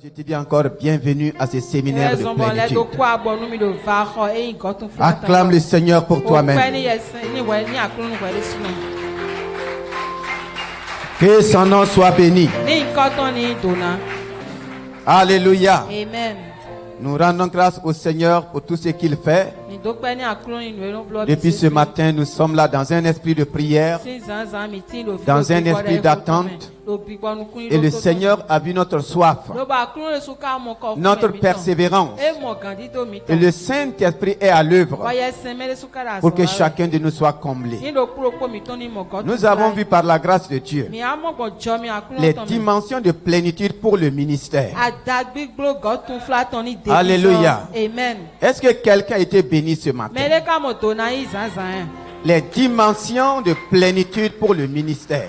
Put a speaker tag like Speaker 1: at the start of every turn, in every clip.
Speaker 1: Je te dis encore bienvenue à ce séminaire de plénitude. Acclame le Seigneur pour toi-même. Que son nom soit béni. Alléluia.
Speaker 2: Amen.
Speaker 1: Nous rendons grâce au Seigneur pour tout ce qu'il fait. Depuis ce matin, nous sommes là dans un esprit de prière, dans un esprit d'attente. Et le Seigneur a vu notre soif, notre persévérance. Et le Saint-Esprit est à l'œuvre pour que chacun de nous soit comblé. Nous avons vu par la grâce de Dieu les dimensions de plénitude pour le ministère. Alléluia.
Speaker 2: Amen.
Speaker 1: Est-ce que quelqu'un a été béni ce matin? Les dimensions de plénitude pour le ministère.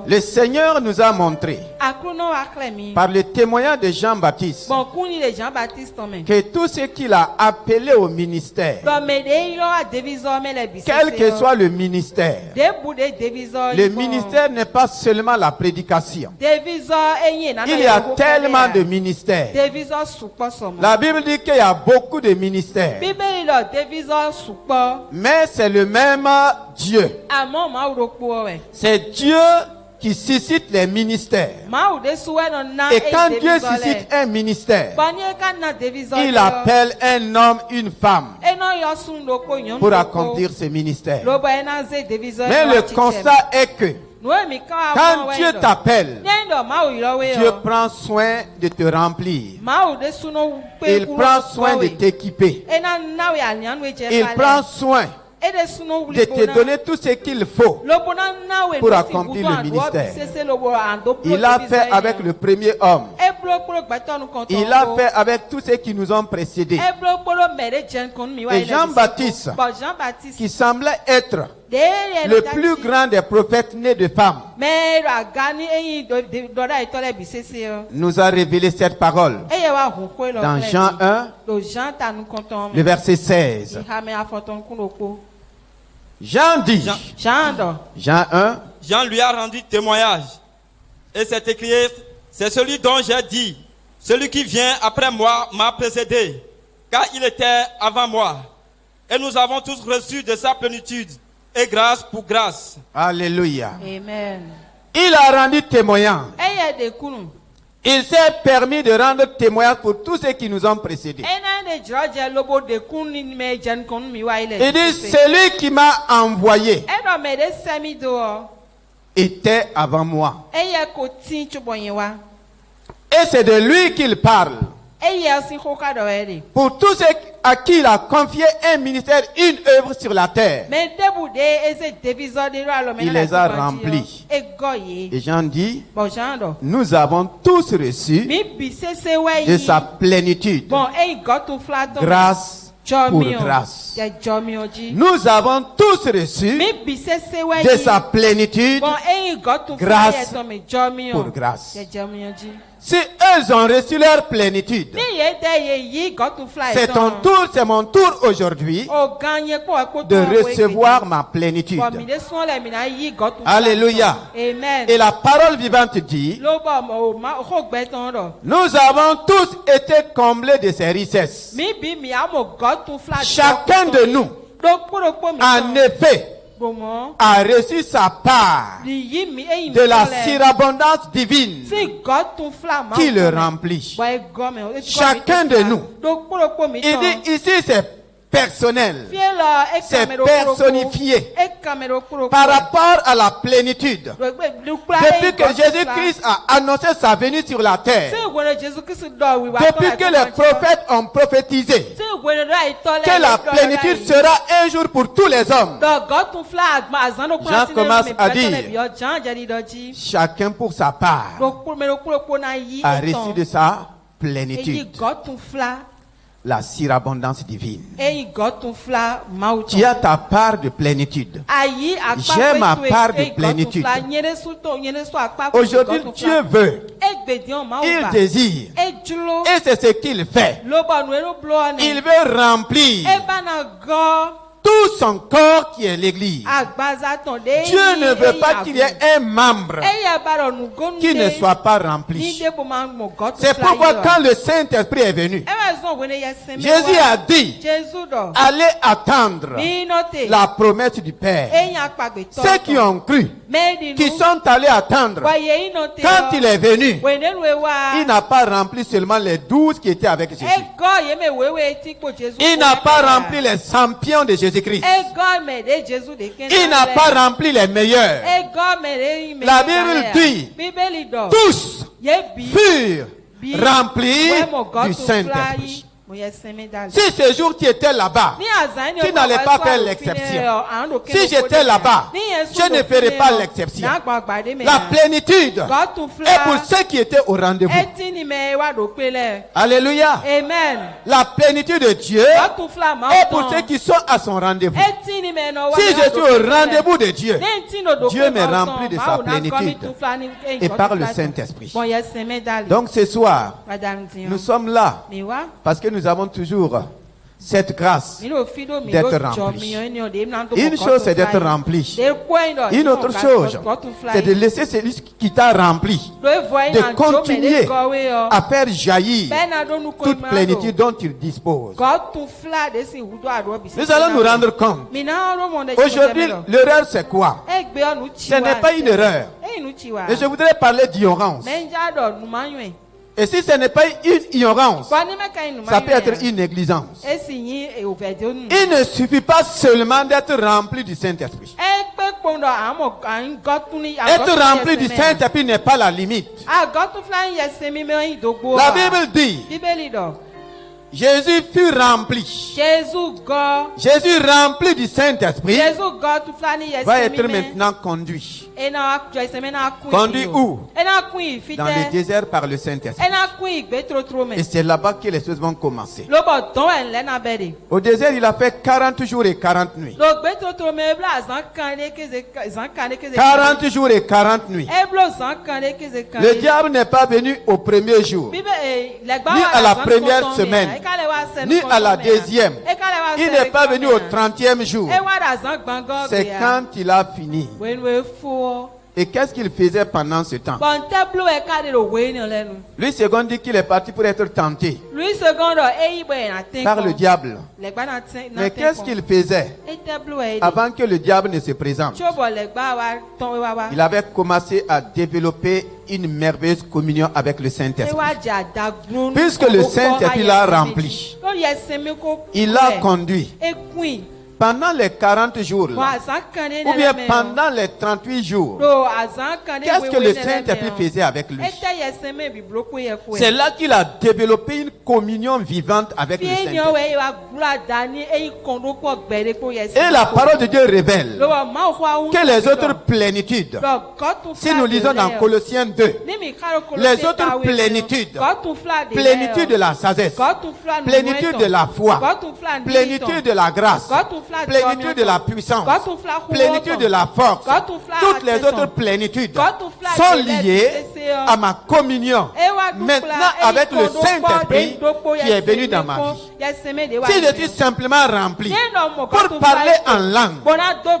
Speaker 1: Le Seigneur nous a montré par le témoignage de Jean-Baptiste que tout ce qu'il a appelé au ministère, quel que soit le ministère, le ministère n'est pas seulement la prédication. Il y a tellement de ministères. La Bible dit qu'il y a beaucoup de ministères. Mais c'est le même Dieu. C'est Dieu qui suscite les ministères. Et quand Dieu suscite un ministère, il appelle un homme, une femme pour accomplir ce ministère. Mais le constat est que quand Dieu t'appelle, Dieu prend soin de te remplir. Il prend soin de t'équiper. Il prend soin de te donner tout ce qu'il faut pour accomplir le ministère. Il a fait avec le premier homme. Il a fait avec tous ceux qui nous ont précédés. Et Jean-Baptiste, qui semblait être le plus grand des prophètes nés de femmes, nous a révélé cette parole dans Jean 1, le verset 16. Jean dit, Jean 1,
Speaker 3: Jean lui a rendu témoignage et s'est écrié, c'est celui dont j'ai dit, celui qui vient après moi m'a précédé, car il était avant moi. Et nous avons tous reçu de sa plénitude et grâce pour grâce.
Speaker 1: Alléluia.
Speaker 2: Amen.
Speaker 1: Il a rendu témoignage. Il s'est permis de rendre témoignage pour tous ceux qui nous ont précédés. Il dit, celui qui m'a envoyé était avant moi. Et c'est de lui qu'il parle. Pour tous ceux à qui il a confié un ministère, une œuvre sur la terre, il les a remplis. Et Jean dit, nous avons tous reçu de sa plénitude, grâce pour grâce. Nous avons tous reçu de sa plénitude, grâce pour grâce. Si eux ont reçu leur plénitude, c'est ton tour, c'est mon tour aujourd'hui de recevoir ma plénitude. Alléluia. Et la parole vivante dit, nous avons tous été comblés de ces richesses. Chacun de nous, en effet, a reçu sa part de la surabondance divine qui le remplit. Chacun de nous. Il dit ici c'est personnel, c'est personnifié par rapport à la plénitude. Depuis que Jésus-Christ a annoncé sa venue sur la terre, depuis que les prophètes ont prophétisé que la plénitude sera un jour pour tous les hommes, Jean commence à dire, chacun pour sa part a reçu de sa plénitude la surabondance divine. Tu as ta part de plénitude. J'ai ma part de plénitude. Aujourd'hui, Dieu veut. Il désire. Et c'est ce qu'il fait. Il veut remplir tout tout son corps qui est l'Église. Dieu ne veut pas qu'il y ait un membre qui ne soit pas rempli. C'est pourquoi quand le Saint-Esprit est venu, Jésus a dit, allez attendre la promesse du Père. Ceux qui ont cru, qui sont allés attendre, quand il est venu, il n'a pas rempli seulement les 12 qui étaient avec Jésus. Il n'a pas rempli les champions de Jésus-Christ. Il n'a pas rempli les meilleurs. La Bible dit, tous furent remplis du Saint-Esprit. Si ce jour tu étais là-bas, tu n'allais pas faire l'exception. Si j'étais là-bas, je ne ferais pas l'exception. La plénitude est pour ceux qui étaient au rendez-vous. Alléluia.
Speaker 2: Amen.
Speaker 1: La plénitude de Dieu est pour ceux qui sont à son rendez-vous. Si je suis au rendez-vous de Dieu, Dieu me remplit de sa plénitude et par le Saint-Esprit. Donc ce soir, nous sommes là parce que nous avons toujours cette grâce d'être rempli. Une chose, c'est d'être rempli. Une autre chose, c'est de laisser celui qui t'a rempli de continuer à faire jaillir toute plénitude dont il dispose. Nous allons nous rendre compte. Aujourd'hui, l'erreur, c'est quoi? Ce n'est pas une erreur. Et je voudrais parler d'ignorance. Et si ce n'est pas une ignorance, ça peut être une négligence. Il ne suffit pas seulement d'être rempli du Saint-Esprit. Être rempli du Saint-Esprit n'est pas la limite. La Bible dit, Jésus fut rempli. Jésus rempli du Saint-Esprit va être maintenant conduit. Conduit où? Dans le désert par le Saint-Esprit. Et c'est là-bas que les choses vont commencer. Au désert, il a fait 40 jours et 40 nuits. 40 jours et 40 nuits. Le diable n'est pas venu au premier jour, ni à la première semaine, ni à la deuxième. Il n'est pas venu au 30e jour. C'est quand il a fini. Et qu'est-ce qu'il faisait pendant ce temps? Lui second dit qu'il est parti pour être tenté par le diable. Mais qu'est-ce qu'il faisait avant que le diable ne se présente? Il avait commencé à développer une merveilleuse communion avec le Saint-Esprit. Puisque le Saint-Esprit l'a rempli, il l'a conduit. Pendant les 40 jours, là, ou bien pendant les 38 jours, qu'est-ce que le Saint-Esprit faisait avec lui? C'est là qu'il a développé une communion vivante avec le Saint-Esprit. Et la parole de Dieu révèle que les autres plénitudes, si nous lisons dans Colossiens 2, les autres plénitudes, plénitude de la sagesse, plénitude de la foi, plénitude de la grâce, plénitude de la puissance, plénitude de la force, toutes les autres plénitudes sont liées à ma communion maintenant avec le Saint-Esprit qui est venu dans ma vie. Si je suis simplement rempli pour parler en langue, il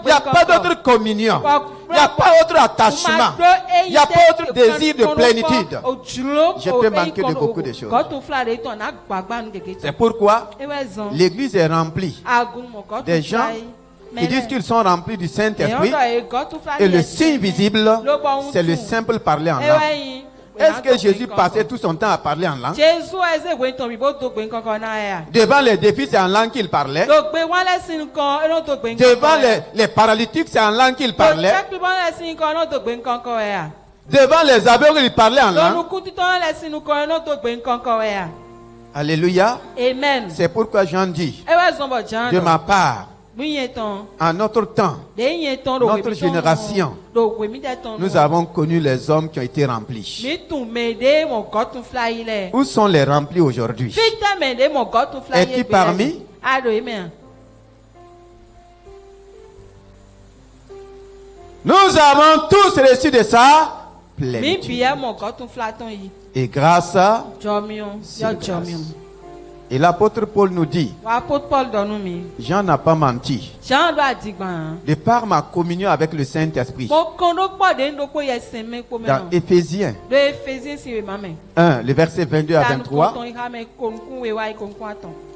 Speaker 1: n'y a pas d'autre communion, il n'y a pas autre attachement, il n'y a pas autre désir de plénitude. Je peux manquer de beaucoup de choses. C'est pourquoi l'Église est remplie des gens qui disent qu'ils sont remplis du Saint-Esprit et le signe visible, c'est le simple parler en langue. Est-ce que Jésus passait tout son temps à parler en langue? Devant les défis, c'est en langue qu'il parlait. Devant les paralytiques, c'est en langue qu'il parlait. Devant les aveugles, il parlait en langue. Alléluia.
Speaker 2: Amen.
Speaker 1: C'est pourquoi Jean dit, de ma part, en notre temps, notre génération, nous avons connu les hommes qui ont été remplis. Où sont les remplis aujourd'hui? Es-tu parmi? Nous avons tous reçu de ça plénitude. Et grâce à Et l'apôtre Paul nous dit, Jean n'a pas menti. De par ma communion avec le Saint-Esprit. Dans Éphésiens 1, le verset 22 à 23.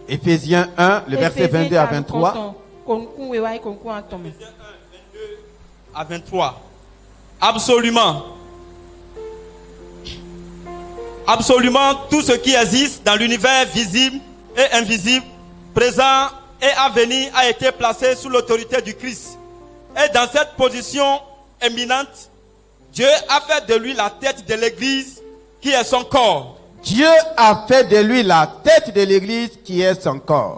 Speaker 1: Éphésiens 1, le verset 22 à 23.
Speaker 3: À 23. Absolument. Absolument tout ce qui existe dans l'univers visible et invisible, présent et à venir a été placé sous l'autorité du Christ. Et dans cette position éminente, Dieu a fait de lui la tête de l'Église qui est son corps.
Speaker 1: Dieu a fait de lui la tête de l'Église qui est son corps.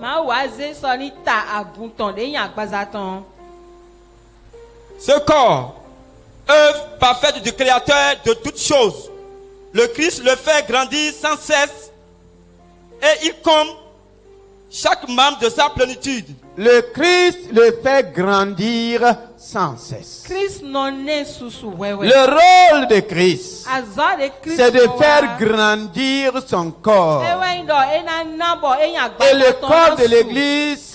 Speaker 3: Ce corps, œuvre parfaite du Créateur de toutes choses, le Christ le fait grandir sans cesse et il comble chaque membre de sa plénitude.
Speaker 1: Le Christ le fait grandir sans cesse. Le rôle de Christ, c'est de faire grandir son corps. Et le corps de l'Église,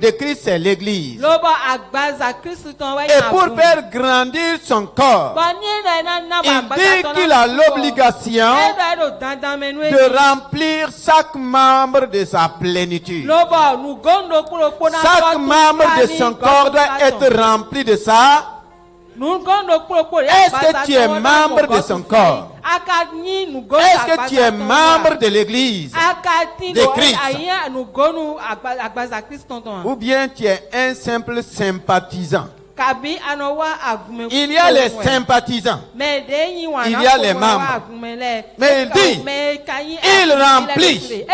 Speaker 1: de Christ, c'est l'Église. Et pour faire grandir son corps, il dit qu'il a l'obligation de remplir chaque membre de sa plénitude. Chaque membre de son corps doit être rempli de ça. Est-ce que tu es membre de son corps? Est-ce que tu es membre de l'Église de Christ? Ou bien tu es un simple sympathisant? Il y a les sympathisants. Il y a les membres. Mais il dit, il remplit,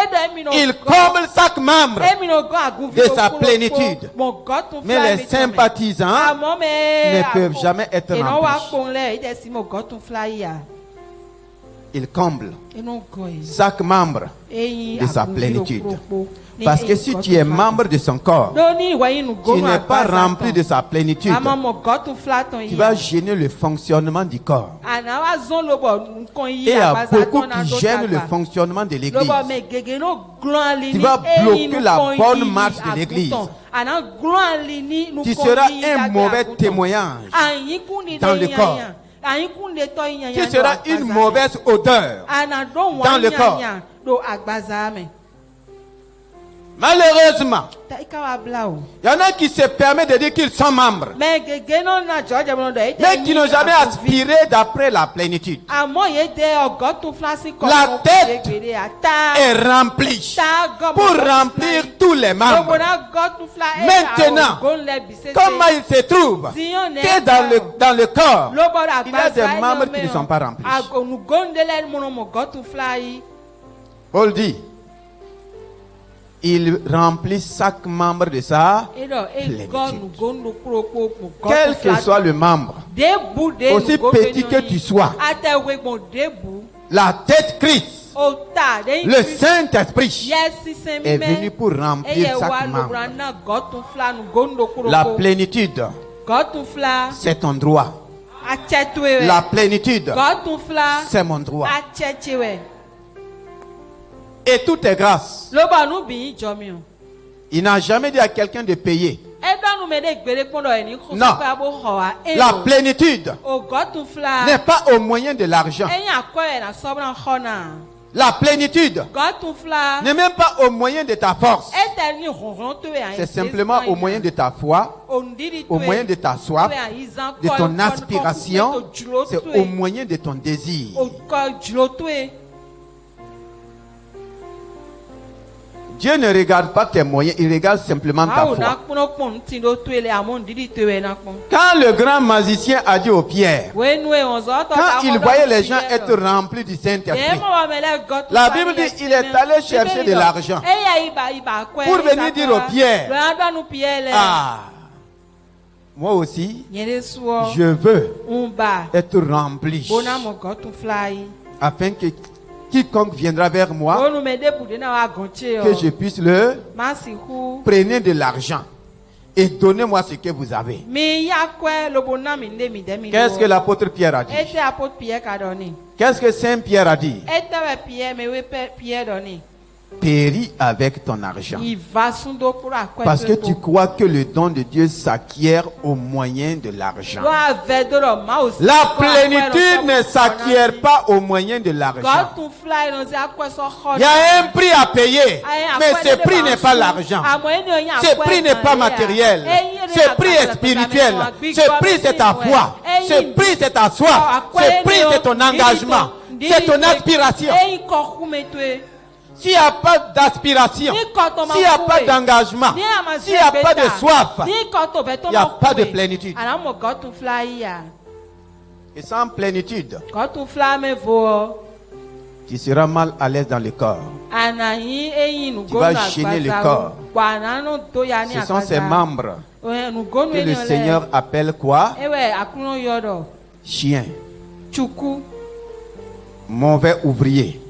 Speaker 1: il comble chaque membre de sa plénitude. Mais les sympathisants ne peuvent jamais être remplis. Il comble chaque membre de sa plénitude. Parce que si tu es membre de son corps, tu n'es pas rempli de sa plénitude, tu vas gêner le fonctionnement du corps. Et il y a beaucoup qui gênent le fonctionnement de l'Église. Tu vas bloquer la bonne marche de l'Église. Tu seras un mauvais témoignage dans le corps. Tu seras une mauvaise odeur dans le corps. Malheureusement, il y en a qui se permettent de dire qu'ils sont membres, mais qui n'ont jamais aspiré d'après la plénitude. La tête est remplie pour remplir tous les membres. Maintenant, comment il se trouve que dans le corps, il y a des membres qui ne sont pas remplis? Paul dit, il remplit chaque membre de sa plénitude. Quel que soit le membre, aussi petit que tu sois, la tête Christ, le Saint-Esprit est venu pour remplir chaque membre. La plénitude, c'est ton droit. La plénitude, c'est mon droit. Et tout est grâce. Il n'a jamais dit à quelqu'un de payer. Non. La plénitude n'est pas au moyen de l'argent. La plénitude n'est même pas au moyen de ta force. C'est simplement au moyen de ta foi, au moyen de ta soif, de ton aspiration. C'est au moyen de ton désir. Dieu ne regarde pas tes moyens, il regarde simplement ta foi. Quand le grand magicien a dit aux pierres, quand il voyait les gens être remplis du Saint-Esprit, la Bible dit qu'il est allé chercher de l'argent pour venir dire aux pierres, ah, moi aussi, je veux être rempli, afin que quiconque viendra vers moi, que je puisse le prendre de l'argent et donnez-moi ce que vous avez. Qu'est-ce que l'apôtre Pierre a dit? Qu'est-ce que Saint Pierre a dit? périt avec ton argent. Parce que tu crois que le don de Dieu s'acquiert au moyen de l'argent. La plénitude ne s'acquiert pas au moyen de l'argent. Il y a un prix à payer, mais ce prix n'est pas l'argent. Ce prix n'est pas matériel. Ce prix est spirituel. Ce prix c'est ta foi. Ce prix c'est ta soif. Ce prix c'est ton engagement. C'est ton aspiration. S'il n'y a pas d'aspiration, s'il n'y a pas d'engagement, s'il n'y a pas de soif, il n'y a pas de plénitude. Et sans plénitude, tu seras mal à l'aise dans le corps. Tu vas gêner le corps. Ce sont ces membres que le Seigneur appelle quoi? Chien. Mauvais ouvrier.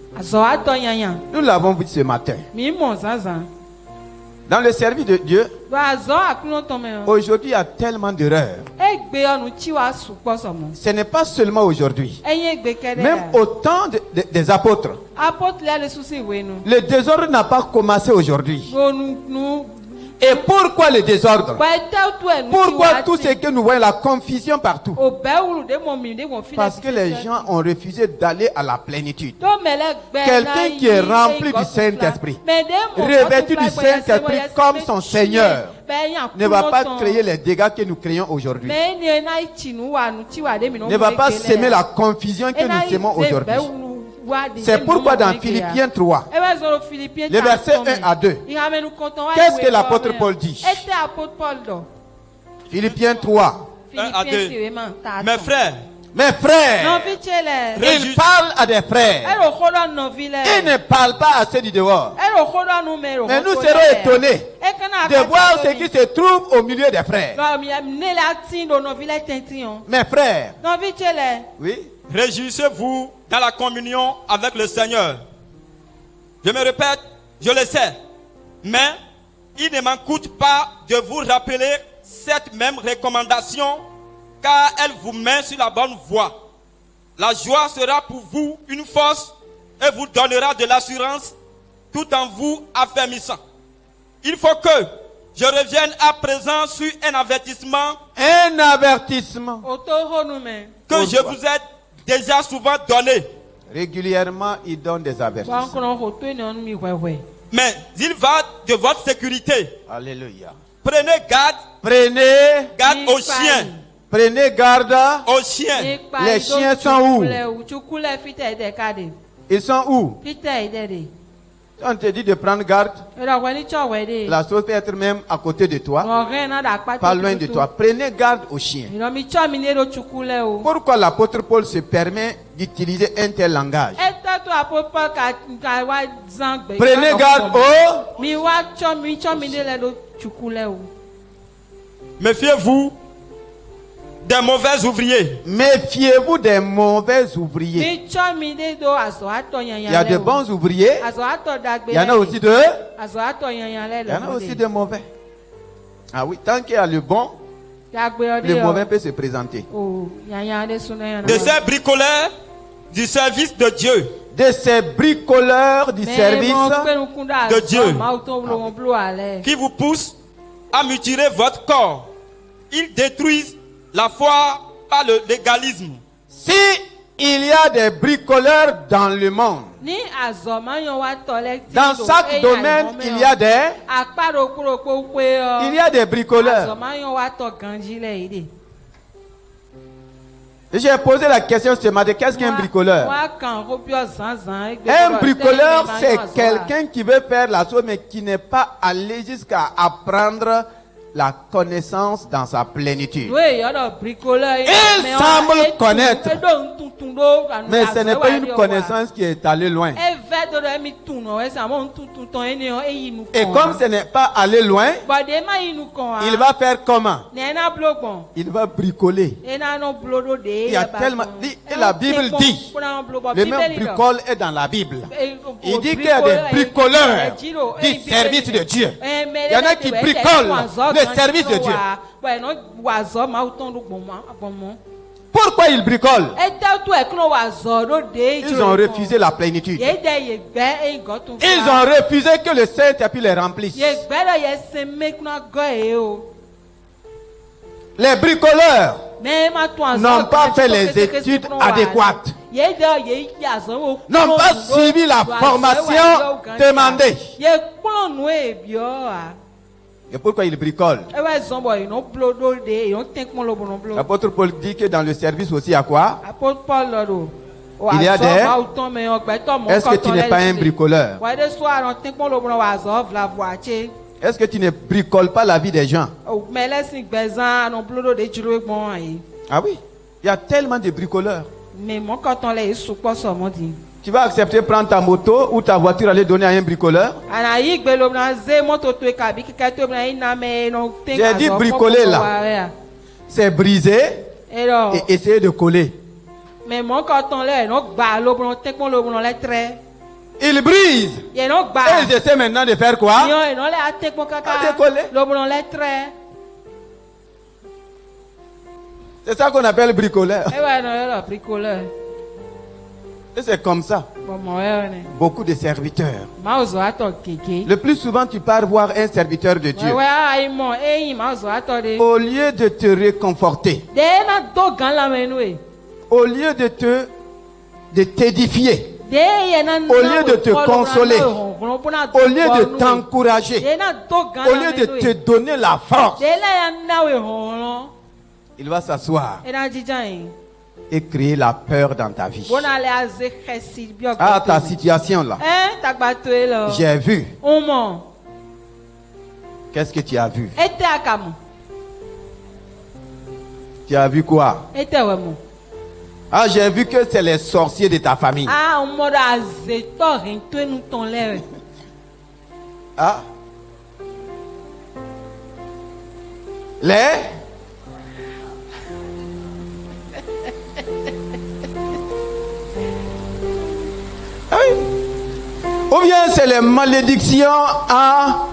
Speaker 1: Nous l'avons vu ce matin. Dans le service de Dieu, aujourd'hui il y a tellement d'erreurs. Ce n'est pas seulement aujourd'hui. Même au temps des apôtres, le désordre n'a pas commencé aujourd'hui. Et pourquoi le désordre? Pourquoi tout ce que nous voyons, la confusion partout? Parce que les gens ont refusé d'aller à la plénitude. Quelqu'un qui est rempli du Saint-Esprit, revêtu du Saint-Esprit comme son Seigneur, ne va pas créer les dégâts que nous créons aujourd'hui. Ne va pas semer la confusion que nous semons aujourd'hui. C'est pourquoi dans Philippiens 3, le verset 1 à 2, qu'est-ce que l'apôtre Paul dit? Philippiens 3,
Speaker 3: 1 à 2. Mes frères, il parle à des frères. Il ne parle pas à ceux du dehors. Mais nous serons étonnés de voir ce qui se trouve au milieu des frères. Mes frères, oui. Réjouissez-vous dans la communion avec le Seigneur. Je me répète, je le sais. Mais il ne m'en coûte pas de vous rappeler cette même recommandation, car elle vous met sur la bonne voie. La joie sera pour vous une force et vous donnera de l'assurance tout en vous affermissant. Il faut que je revienne à présent sur un avertissement.
Speaker 1: Un avertissement
Speaker 3: Que je vous ai déjà souvent donné.
Speaker 1: Régulièrement, il donne des avertissements.
Speaker 3: Mais il va de votre sécurité.
Speaker 1: Alléluia.
Speaker 3: Prenez garde.
Speaker 1: Prenez
Speaker 3: garde aux chiens.
Speaker 1: Prenez garde
Speaker 3: aux chiens.
Speaker 1: Les chiens sont où? Ils sont où? On te dit de prendre garde. La chose peut être même à côté de toi, pas loin de toi. Prenez garde aux chiens. Pourquoi l'apôtre Paul se permet d'utiliser un tel langage? Prenez garde aux...
Speaker 3: Méfiez-vous des mauvais ouvriers.
Speaker 1: Méfiez-vous des mauvais ouvriers. Il y a de bons ouvriers. Il y en a aussi de... Il y en a aussi de mauvais. Ah oui, tant qu'il y a le bon, le mauvais peut se présenter.
Speaker 3: De ces bricoleurs du service de Dieu.
Speaker 1: De ces bricoleurs du service
Speaker 3: de Dieu. Qui vous poussent à mutiler votre corps. Ils détruisent la foi par le légalisme.
Speaker 1: Si il y a des bricoleurs dans le monde, dans chaque domaine il y a des bricoleurs. J'ai posé la question ce matin, qu'est-ce qu'un bricoleur? Un bricoleur, c'est quelqu'un qui veut faire la chose mais qui n'est pas allé jusqu'à apprendre la connaissance dans sa plénitude. Il semble connaître, mais ce n'est pas une connaissance qui est allée loin. Et comme ce n'est pas allé loin, il va faire comment? Il va bricoler. Il y a tellement... Et la Bible dit, le même bricole est dans la Bible. Il dit qu'il y a des bricoleurs du service de Dieu. Il y en a qui bricolent le service de Dieu. Pourquoi ils bricolent? Ils ont refusé la plénitude. Ils ont refusé que le Saint-Esprit les remplisse. Les bricoleurs n'ont pas fait les études adéquates. N'ont pas suivi la formation demandée. Et pourquoi ils bricolent? L'apôtre Paul dit que dans le service aussi, il y a quoi? Il y a des... Est-ce que tu n'es pas un bricoleur? Est-ce que tu ne bricoles pas la vie des gens? Ah oui, il y a tellement de bricoleurs. Tu vas accepter prendre ta moto ou ta voiture aller donner à un bricoleur? J'ai dit bricoler là. C'est briser et essayer de coller. Ils brisent. Et ils essaient maintenant de faire quoi? Décoller. C'est ça qu'on appelle bricoleur. Et c'est comme ça. Beaucoup de serviteurs. Le plus souvent, tu pars voir un serviteur de Dieu. Au lieu de te réconforter, au lieu de t'édifier, au lieu de te consoler, au lieu de t'encourager, au lieu de te donner la force, il va s'asseoir et créer la peur dans ta vie. Ah, ta situation là. J'ai vu. Qu'est-ce que tu as vu? Tu as vu quoi? Ah, j'ai vu que c'est les sorciers de ta famille. Ah. Ah oui. Ou bien c'est les malédictions à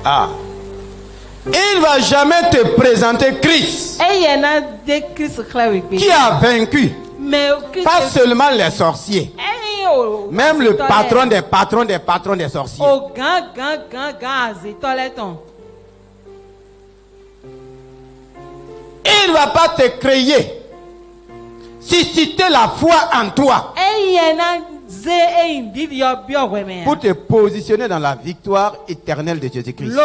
Speaker 1: Ah. Il ne va jamais te présenter Christ qui a vaincu pas seulement les sorciers, même le patron des patrons des patrons des sorciers. Il ne va pas te créer, susciter la foi en toi pour te positionner dans la victoire éternelle de Jésus-Christ.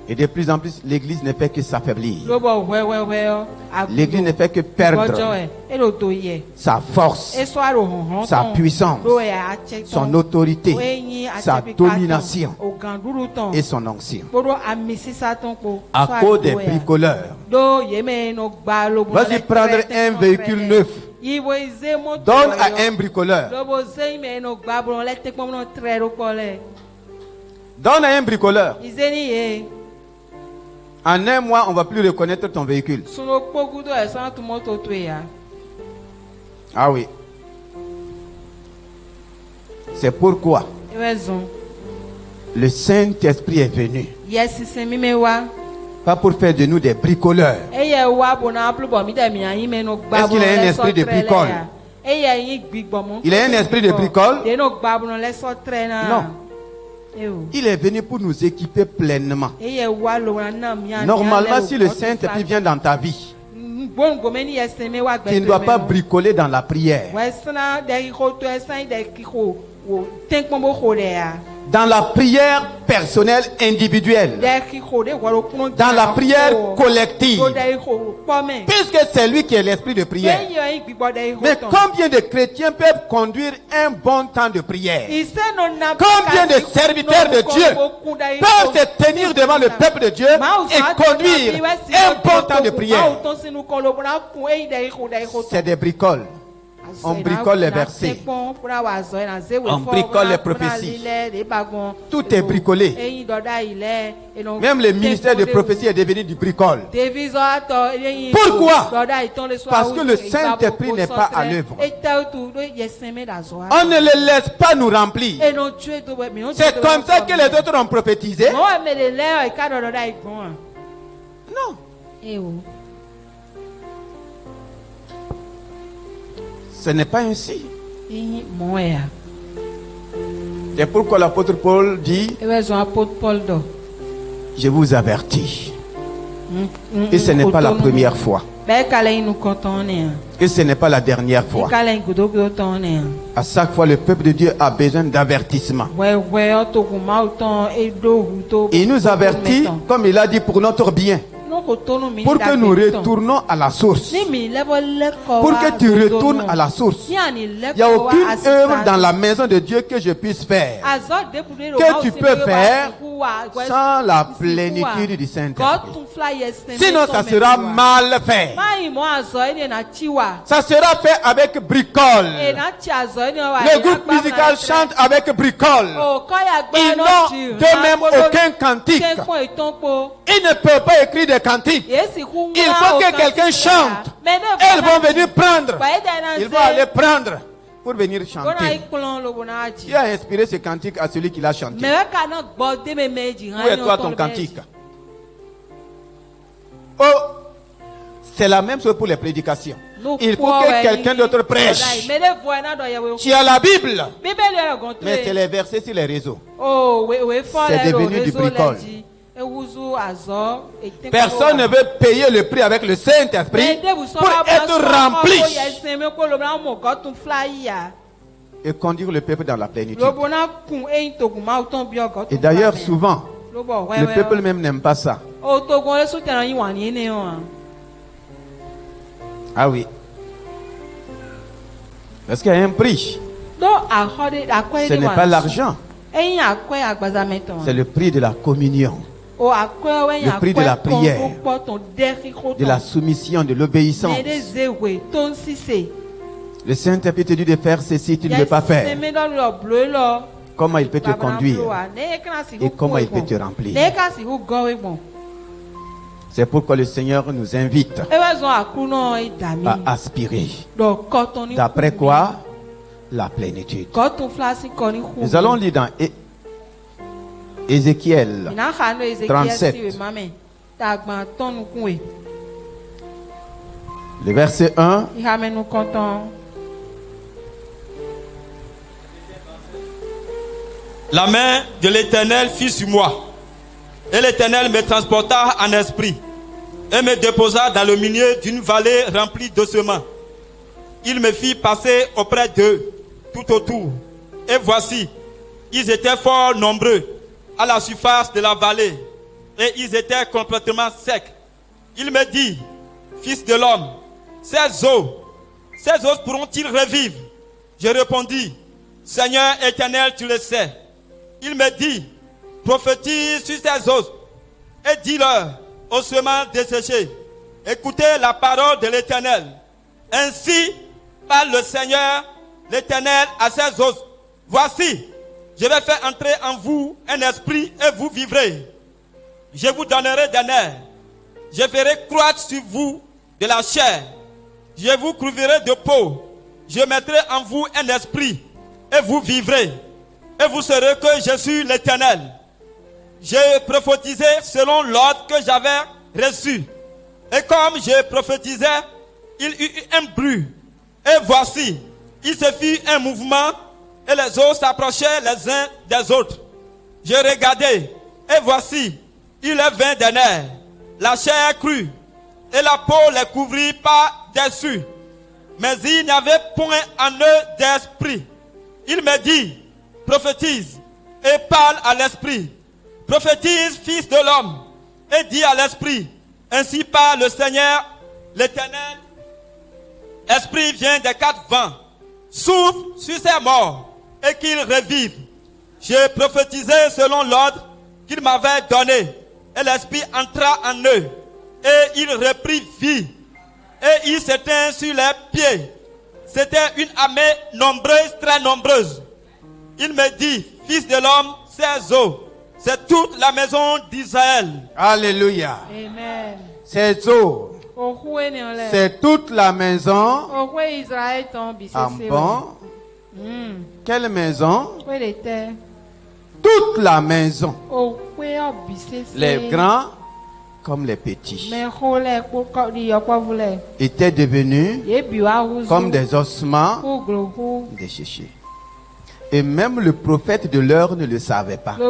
Speaker 1: Et de plus en plus, l'Église ne fait que s'affaiblir. L'Église ne fait que perdre sa force, sa puissance, son autorité, sa domination et son onction. À cause des bricoleurs. Vas-y prendre un véhicule neuf. Donne à un bricoleur. Donne à un bricoleur. En un mois, on ne va plus reconnaître ton véhicule. Ah oui. C'est pourquoi le Saint-Esprit est venu. Pas pour faire de nous des bricoleurs. Est-ce qu'il a un esprit de bricole? Il a un esprit de bricole? Non. Il est venu pour nous équiper pleinement. Normalement, si le Saint-Esprit vient dans ta vie, tu ne dois pas bricoler dans la prière. Dans la prière personnelle individuelle. Dans la prière collective. Puisque c'est lui qui est l'esprit de prière. Mais combien de chrétiens peuvent conduire un bon temps de prière? Combien de serviteurs de Dieu peuvent se tenir devant le peuple de Dieu et conduire un bon temps de prière? C'est des bricoles. On bricole les versets. On bricole les prophéties. Tout est bricolé. Même le ministère de prophétie est devenu du bricole. Pourquoi? Parce que le Saint-Esprit n'est pas à l'œuvre. On ne les laisse pas nous remplir. C'est comme ça que les autres ont prophétisé. Non. Ce n'est pas ainsi. C'est pourquoi l'apôtre Paul dit, je vous avertis. Et ce n'est pas la première fois. Et ce n'est pas la dernière fois. À chaque fois, le peuple de Dieu a besoin d'avertissement. Il nous avertit, comme il a dit, pour notre bien. Pour que nous retournons à la source. Pour que tu retournes à la source. Il n'y a aucune œuvre dans la maison de Dieu que je puisse faire, que tu peux faire sans la plénitude du Saint-Esprit. Sinon, ça sera mal fait. Ça sera fait avec bricole. Le groupe musical chante avec bricole. Ils n'ont d'eux-mêmes aucun cantique. Ils ne peuvent pas écrire des cantiques. Il faut que quelqu'un chante. Elles vont venir prendre. Ils vont aller prendre pour venir chanter. Qui a inspiré ce cantique à celui qui l'a chanté? Où est toi ton cantique? Oh, c'est la même chose pour les prédications. Il faut que quelqu'un d'autre prêche. Tu as la Bible, mais c'est les versets sur les réseaux. C'est devenu du bricole. Personne ne veut payer le prix avec le Saint-Esprit pour être rempli et conduire le peuple dans la plénitude. Et d'ailleurs, souvent, le peuple même n'aime pas ça. Ah oui. Parce qu'il y a un prix. Ce n'est pas l'argent. C'est le prix de la communion. Le prix de la prière, de la soumission, de l'obéissance. Le Saint-Esprit te dit de faire ceci, tu ne veux pas faire. Comment il peut te conduire et comment il peut te remplir. C'est pourquoi le Seigneur nous invite à aspirer. D'après quoi? La plénitude. Nous allons lire dans Ézéchiel 37. Le verset 1.
Speaker 3: La main de l'Éternel fut sur moi, et l'Éternel me transporta en esprit, et me déposa dans le milieu d'une vallée remplie d'ossements. Il me fit passer auprès d'eux, tout autour, et voici, ils étaient fort nombreux à la surface de la vallée, et ils étaient complètement secs. Il me dit, fils de l'homme, ces os pourront-ils revivre? Je répondis, Seigneur éternel, tu le sais. Il me dit, prophétise sur ces os, et dis-leur, ossements desséchés, écoutez la parole de l'Éternel. Ainsi parle le Seigneur, l'Éternel, à ces os. Voici, je vais faire entrer en vous un esprit et vous vivrez. Je vous donnerai des nerfs. Je ferai croître sur vous de la chair. Je vous couvrirai de peau. Je mettrai en vous un esprit et vous vivrez. Et vous saurez que je suis l'Éternel. J'ai prophétisé selon l'ordre que j'avais reçu. Et comme je prophétisais, il y eut un bruit. Et voici, il se fit un mouvement. Et les os s'approchaient les uns des autres. Je regardais, et voici, il est vint des nerfs, la chair crue, et la peau les couvrit par dessus. Mais il n'y avait point en eux d'esprit. Il me dit, prophétise, et parle à l'esprit. Prophétise, fils de l'homme, et dis à l'esprit, ainsi parle le Seigneur, l'Éternel. Esprit vient des quatre vents, souffle sur ces morts, et qu'ils revivent. J'ai prophétisé selon l'ordre qu'il m'avait donné. Et l'esprit entra en eux. Et il reprit vie. Et il s'éteint sur les pieds. c'était une armée nombreuse, très nombreuse. Il me dit, fils de l'homme, ces eaux, c'est toute la maison d'Israël.
Speaker 1: Alléluia.
Speaker 2: Amen.
Speaker 1: Ces eaux, c'est toute la maison. Ah bon? Quelle maison? Toute la maison. Les grands comme les petits étaient devenus comme des ossements desséchés. Et même le prophète de l'heure ne le savait pas. Il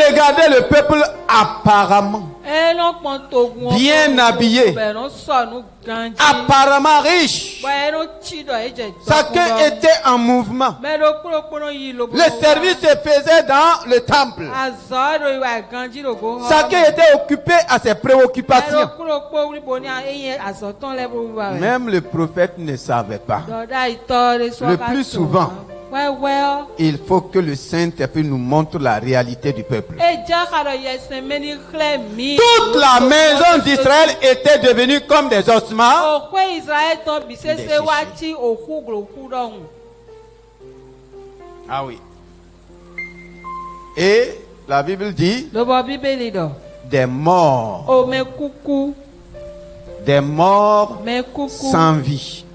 Speaker 1: regardait le peuple apparemment bien habillé, apparemment riche. Chacun était en mouvement. Le service se faisait dans le temple. Chacun était occupé à ses préoccupations. Même le prophète ne savait pas. Le plus souvent, il faut que le Saint-Esprit nous montre la réalité du peuple. Toute la maison d'Israël était devenue comme des ossements. Ah oui. Et la Bible dit des morts. Des morts sans vie.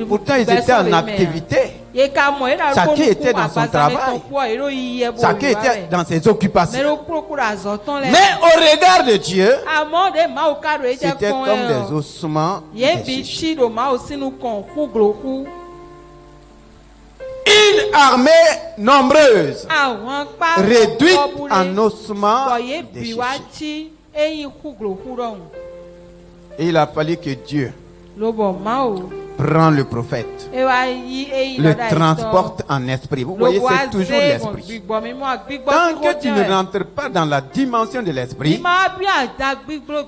Speaker 1: Pourtant, ils étaient en activité. Chacun était dans son travail. Chacun était dans ses occupations. Mais au regard de Dieu, c'était comme des ossements desséchés. Une armée nombreuse, réduite en ossements desséchés. Et il a fallu que Dieu prend le prophète, le transporte en esprit. Vous voyez, c'est toujours l'esprit. Tant que tu ne rentres pas dans la dimension de l'esprit,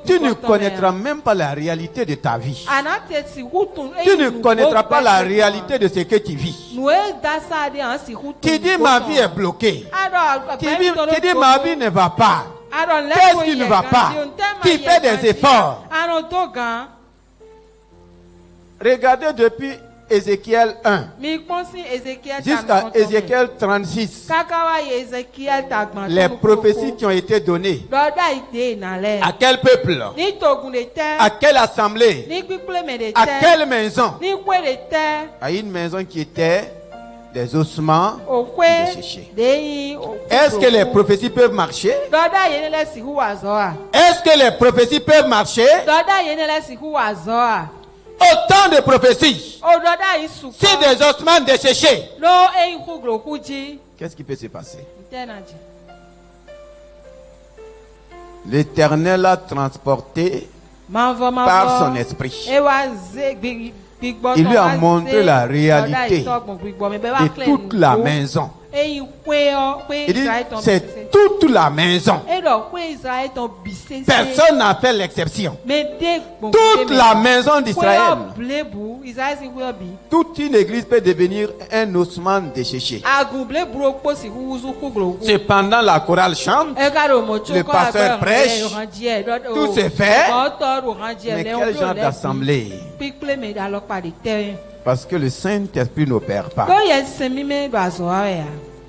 Speaker 1: tu ne connaîtras même pas la réalité de ta vie. Tu ne connaîtras pas la réalité de ce que tu vis. Tu dis ma vie est bloquée. Tu dis ma vie ne va pas. Qu'est-ce qui ne va pas? Tu fais des efforts. Regardez depuis Ézéchiel 1 jusqu'à Ézéchiel 36. Les prophéties qui ont été données. À quel peuple? À quelle assemblée? À quelle maison? À une maison qui était des ossements desséchés. Est-ce que les prophéties peuvent marcher? Est-ce que les prophéties peuvent marcher? Autant de prophéties. Si des ossements desséchés, qu'est-ce qui peut se passer? L'Éternel a transporté par son esprit. Il lui a montré la réalité de toute la maison. Il dit, c'est toute la maison. Personne n'a fait l'exception. Toute la maison d'Israël. Toute une église peut devenir un ossement desséché. Cependant, la chorale chante, le pasteur prêche, tout se fait. Mais quel genre d'assemblée? Parce que le Saint-Esprit n'opère pas.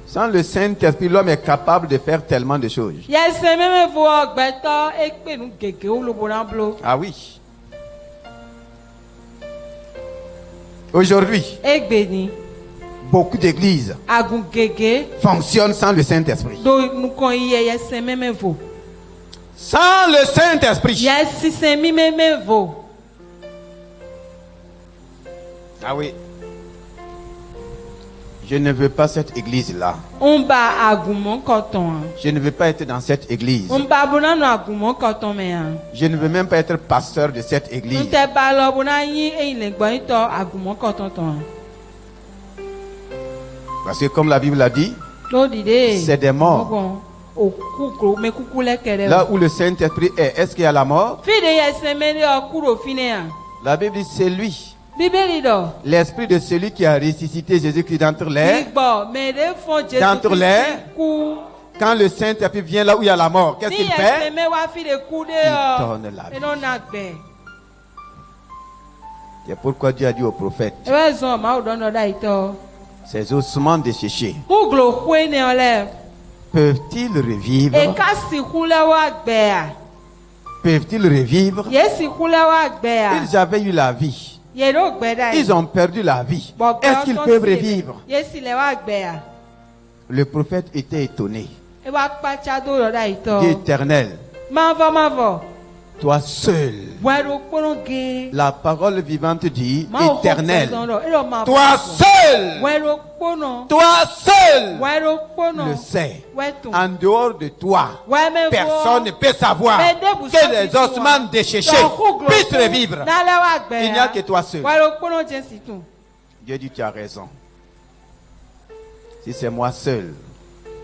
Speaker 1: Sans le Saint-Esprit, l'homme est capable de faire tellement de choses. Ah oui. Aujourd'hui, beaucoup d'églises fonctionnent sans le Saint-Esprit. Sans le Saint-Esprit. Ah oui. Je ne veux pas cette église-là. Je ne veux pas être dans cette église. Je ne veux même pas être pasteur de cette église. Parce que comme la Bible a dit, c'est des morts. Là où le Saint-Esprit est-ce qu'il y a la mort? La Bible dit c'est lui. L'esprit de celui qui a ressuscité Jésus-Christ d'entre les quand le Saint-Esprit vient là où il y a la mort, qu'est-ce qu'il fait? Il donne la vie. C'est pourquoi Dieu a dit au prophète, ces ossements desséchés peuvent-ils revivre? Peuvent-ils revivre? Ils avaient eu la vie. Ils ont perdu la vie. Est-ce qu'ils peuvent revivre? Le prophète était étonné. Dieu éternel, toi seul. La parole vivante dit, éternel, toi seul, le sais. En dehors de toi, personne ne peut savoir que les ossements desséchés puissent revivre. Il n'y a que toi seul. Dieu dit, tu as raison. Si c'est moi seul,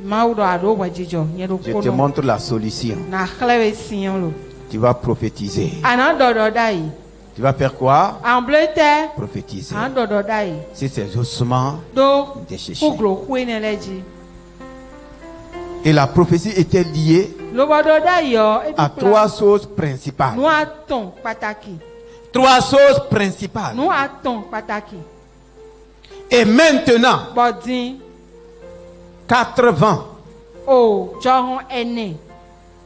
Speaker 1: je te montre la solution. Tu vas prophétiser. Tu vas faire quoi? Prophétiser. C'est ces ossements desséchés. Et la prophétie était liée à trois choses principales. Trois choses principales. Et maintenant, 80.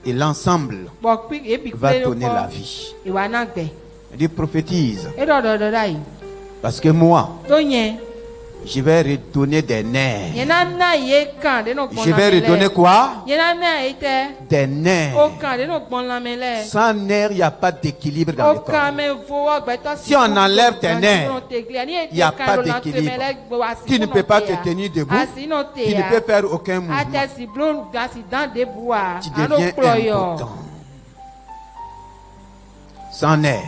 Speaker 1: Et l'ensemble va donner la vie. Il dit prophétise. Parce que moi, je vais redonner des nerfs. Je vais redonner quoi? Des nerfs. Sans nerfs, il n'y a pas d'équilibre dans le corps. Si on enlève tes nerfs, il n'y a pas d'équilibre. Tu ne peux pas te tenir debout. Tu ne peux faire aucun mouvement. Tu deviens impotent. Sans nerfs.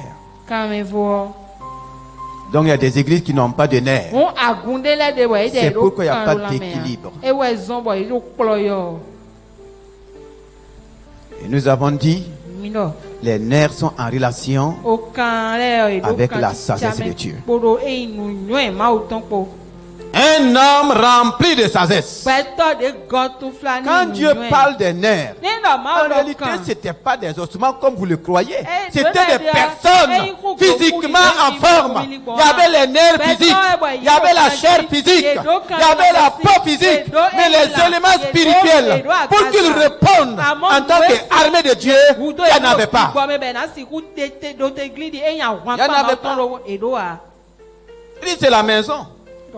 Speaker 1: Donc il y a des églises qui n'ont pas de nerfs. C'est pourquoi il n'y a pas d'équilibre. Et nous avons dit, les nerfs sont en relation avec la sagesse de Dieu. Un homme rempli de sagesse. Quand Dieu parle des nerfs, en réalité, ce n'était pas des ossements comme vous le croyez. C'était des personnes physiquement en forme. Il y avait les nerfs physiques, il y avait la chair physique, il y avait la peau physique, mais les éléments spirituels, pour qu'ils répondent en tant qu'armée de Dieu, il n'y en avait pas. Il n'y en avait pas. C'est la maison.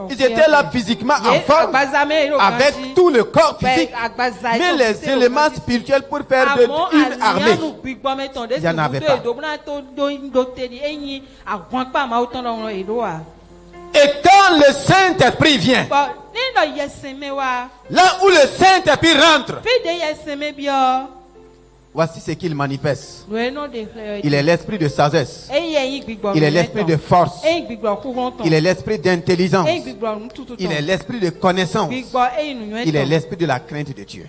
Speaker 1: Ils étaient là physiquement en forme, avec tout le corps physique. Mais les éléments spirituels pour faire une armée, il n'y en avait pas. Et quand le Saint-Esprit vient, là où le Saint-Esprit rentre, voici ce qu'il manifeste. Il est l'esprit de sagesse. Il est l'esprit de force. Il est l'esprit d'intelligence. Il est l'esprit de connaissance. Il est l'esprit de la crainte de Dieu.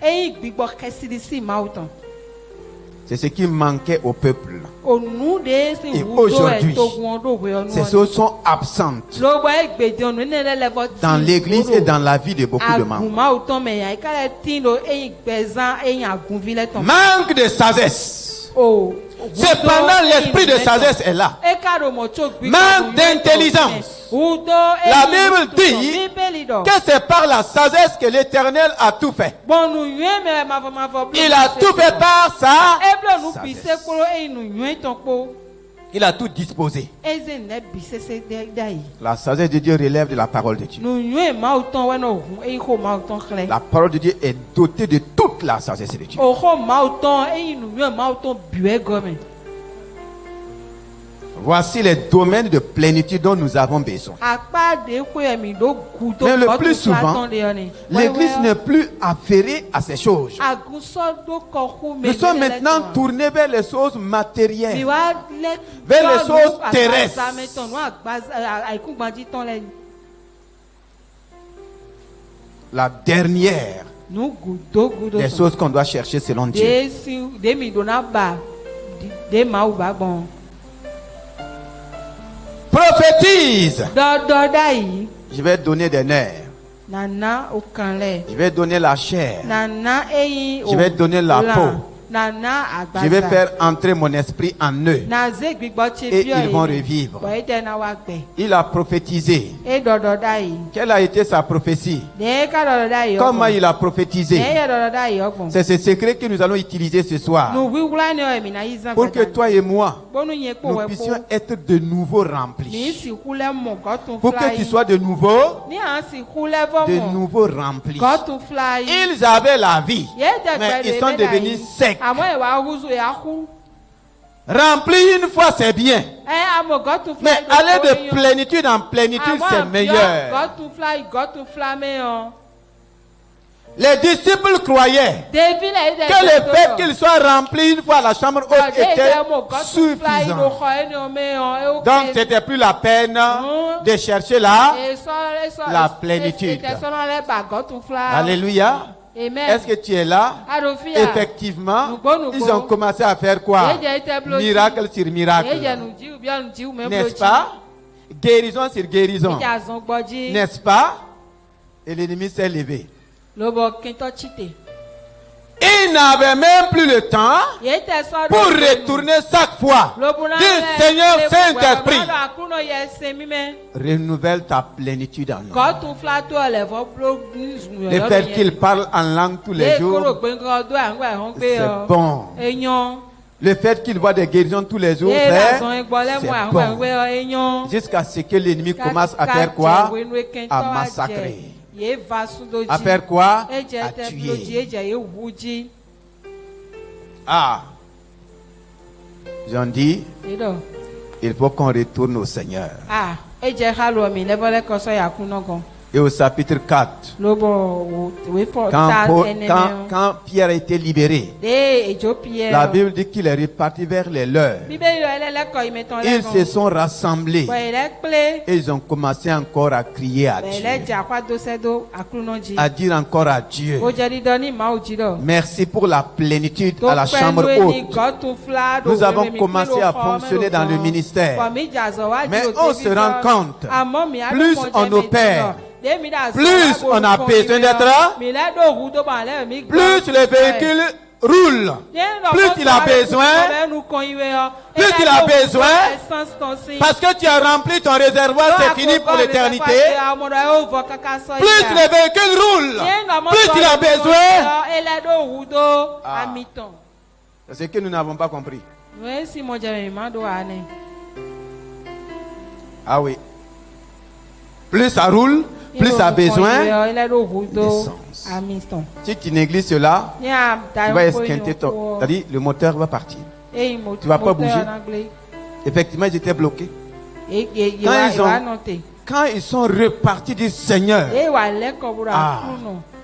Speaker 1: C'est ce qui manquait au peuple. Et aujourd'hui, ces choses sont absentes dans l'église et dans la vie de beaucoup de membres. Manque de sagesse. Cependant, l'esprit de sagesse est là. Manque d'intelligence. La Bible dit que c'est par la sagesse que l'Éternel a tout fait. Il a tout fait par sa sagesse. Il a tout disposé. La sagesse de Dieu relève de la parole de Dieu. La parole de Dieu est dotée de toute la sagesse de Dieu. Voici les domaines de plénitude dont nous avons besoin. Mais le plus souvent, l'Église n'est plus affairée à ces choses. Nous sommes maintenant tournés vers les choses matérielles, vers les choses terrestres. La dernière des choses qu'on doit chercher selon Dieu. Prophétise. Je vais donner des nerfs. Je vais donner la chair. Je vais donner la peau. Je vais faire entrer mon esprit en eux. Et ils vont revivre. Il a prophétisé. Quelle a été sa prophétie? Comment il a prophétisé? C'est ce secret que nous allons utiliser ce soir. Pour que toi et moi, nous puissions être de nouveau remplis. Pour que tu sois de nouveau remplis. Ils avaient la vie, mais ils sont devenus secs. Remplis une fois, c'est bien. Mais aller de plénitude en plénitude, c'est meilleur. Les disciples croyaient que le fait qu'ils soient remplis une fois à la chambre haute était suffisant. Donc, c'était plus la peine de chercher la plénitude. Alléluia. Est-ce que tu es là? Effectivement, ils ont commencé à faire quoi? Miracle sur miracle. N'est-ce pas? Guérison sur guérison. N'est-ce pas? Et l'ennemi s'est levé. Il n'avait même plus le temps pour retourner chaque fois. Dis, Seigneur Saint-Esprit, renouvelle ta plénitude en nous. Le fait qu'il parle en langue tous les jours, c'est bon. Le fait qu'il voit des guérisons tous les jours, c'est bon. Jusqu'à ce que l'ennemi commence à faire quoi? À massacrer. À faire quoi? À tuer. Ah. J'en dis, il faut qu'on retourne au Seigneur. Et au chapitre 4, quand Pierre a été libéré, la Bible dit qu'il est reparti vers les leurs. Ils se sont rassemblés et ils ont commencé encore à crier à Dieu, à dire encore à Dieu, merci pour la plénitude à la chambre haute. Nous avons commencé à fonctionner dans le ministère, mais on se rend compte, plus on opère, plus on a besoin d'être là, plus le véhicule roule, plus il a besoin, parce que tu as rempli ton réservoir, c'est fini pour l'éternité. Plus le véhicule roule, plus il a besoin. C'est ce que nous n'avons pas compris. Ah oui. Plus ça roule, plus ça a besoin d'essence. Si tu négliges cela, tu vas esquinter ton... C'est-à-dire, le moteur va partir. Tu ne vas pas bouger. Effectivement, ils étaient bloqués. Quand ils sont repartis du Seigneur,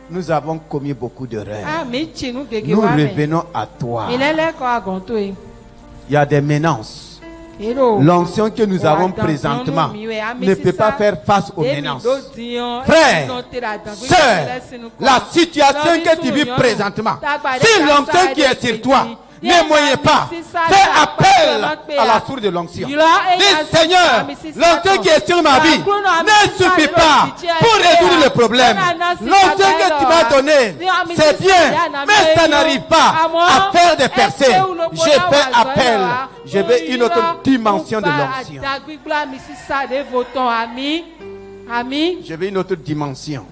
Speaker 1: nous avons commis beaucoup d'erreurs. Nous revenons à toi. Il y a des menaces. L'onction que nous avons présentement ne peut pas faire face aux menaces. Frère, sœur, la situation que tu vis présentement, si l'onction qui est sur toi ne moyen pas, fais appel à la source de l'onction. Dis, Seigneur, l'onction qui est sur ma vie ne suffit pas pour résoudre le problème. L'onction que tu m'as donnée, c'est bien, mais ça n'arrive pas à faire des percées. Je fais appel. Je veux une autre dimension de l'onction. Je veux une autre dimension.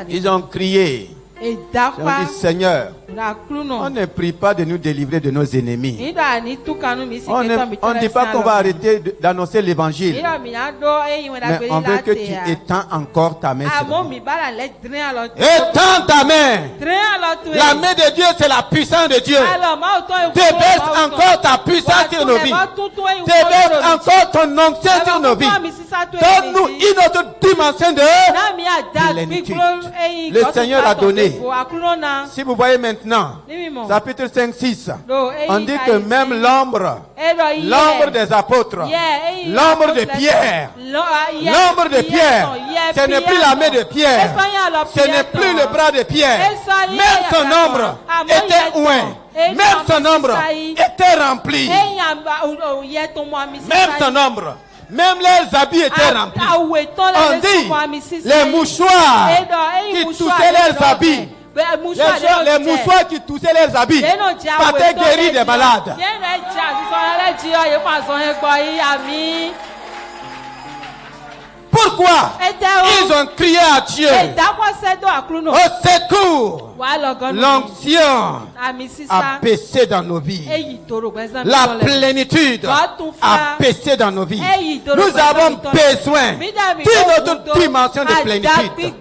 Speaker 1: Ils ont crié. Ils ont dit, Seigneur, on ne prie pas de nous délivrer de nos ennemis. On ne dit pas qu'on va arrêter d'annoncer l'évangile. Mais on veut que tu étends encore ta main sur nous. Étends ta main. La main de Dieu, c'est la puissance de Dieu. Déverse encore ta puissance sur nos vies. Déverse encore ton onction sur nos vies. Donne-nous une autre dimension de plénitude. Le Seigneur a donné. Si vous voyez maintenant, chapitre 5-6, on dit que même l'ombre des apôtres, l'ombre de Pierre, ce n'est plus la main de Pierre, ce n'est plus le bras de Pierre, même son ombre était oint. Même son ombre était rempli. Même son ombre. Même leurs habits étaient remplis. On dit les mouchoirs qui touchaient leurs habits Les mouchoirs qui toussaient les habits partaient guérir des malades. Pourquoi ils ont crié à Dieu au secours? L'onction a baissé dans nos vies. La plénitude a baissé dans nos vies. Nous avons besoin d'une autre dimension de plénitude.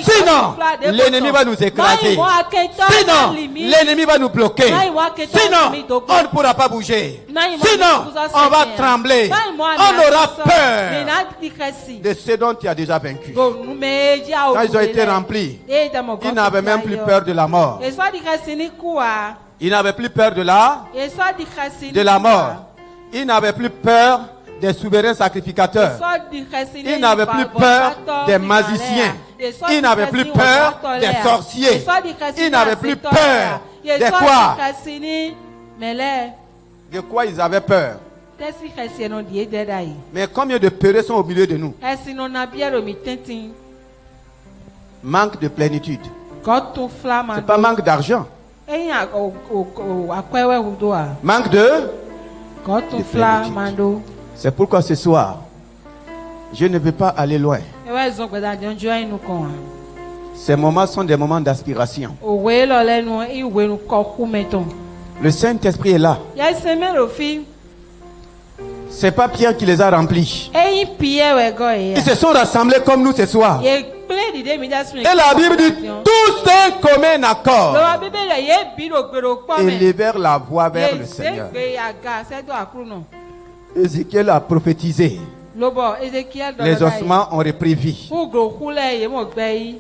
Speaker 1: Sinon, l'ennemi va nous écraser. Sinon, l'ennemi va nous bloquer. Sinon, on ne pourra pas bouger. Sinon, on va trembler. On aura peur de ce dont tu as déjà vaincu. Quand ils ont été remplis, ils n'avaient même plus peur de la mort. Ils n'avaient plus peur de la mort. Ils n'avaient plus peur des souverains sacrificateurs. Ils n'avaient plus peur des magiciens. Ils n'avaient plus peur des sorciers. Ils n'avaient plus peur de quoi? De quoi ils avaient peur? Mais combien de peureux sont au milieu de nous? Manque de plénitude. C'est pas manque d'argent. Manque de plénitude. C'est pourquoi ce soir, je ne veux pas aller loin. Ces moments sont des moments d'aspiration. Le Saint-Esprit est là. C'est pas Pierre qui les a remplis. Ils se sont rassemblés comme nous ce soir. Et la Bible dit tous d'un commun accord élevèrent la voix vers le Seigneur. Ézéchiel a prophétisé. Les ossements ont repris vie.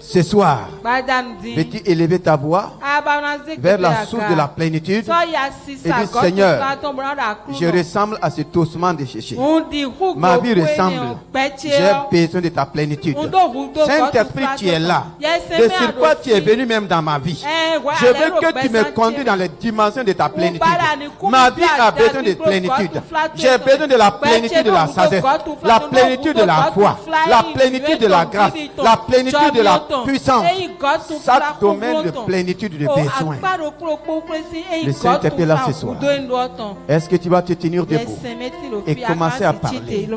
Speaker 1: Ce soir, veux-tu élever ta voix vers la source de la plénitude et dire Seigneur, je ressemble à cet ossement desséché. Ma vie ressemble. J'ai besoin de ta plénitude. Saint-Esprit, tu es là. De sur quoi tu es venu même dans ma vie. Je veux que tu me conduis dans les dimensions de ta plénitude. Ma vie a besoin de plénitude. J'ai besoin de la plénitude de la sagesse. La plénitude de la foi, la plénitude de la grâce, la plénitude de la puissance, chaque domaine de plénitude de besoin. Le Saint-Esprit est là ce soir. Est-ce que tu vas te tenir debout et commencer à parler?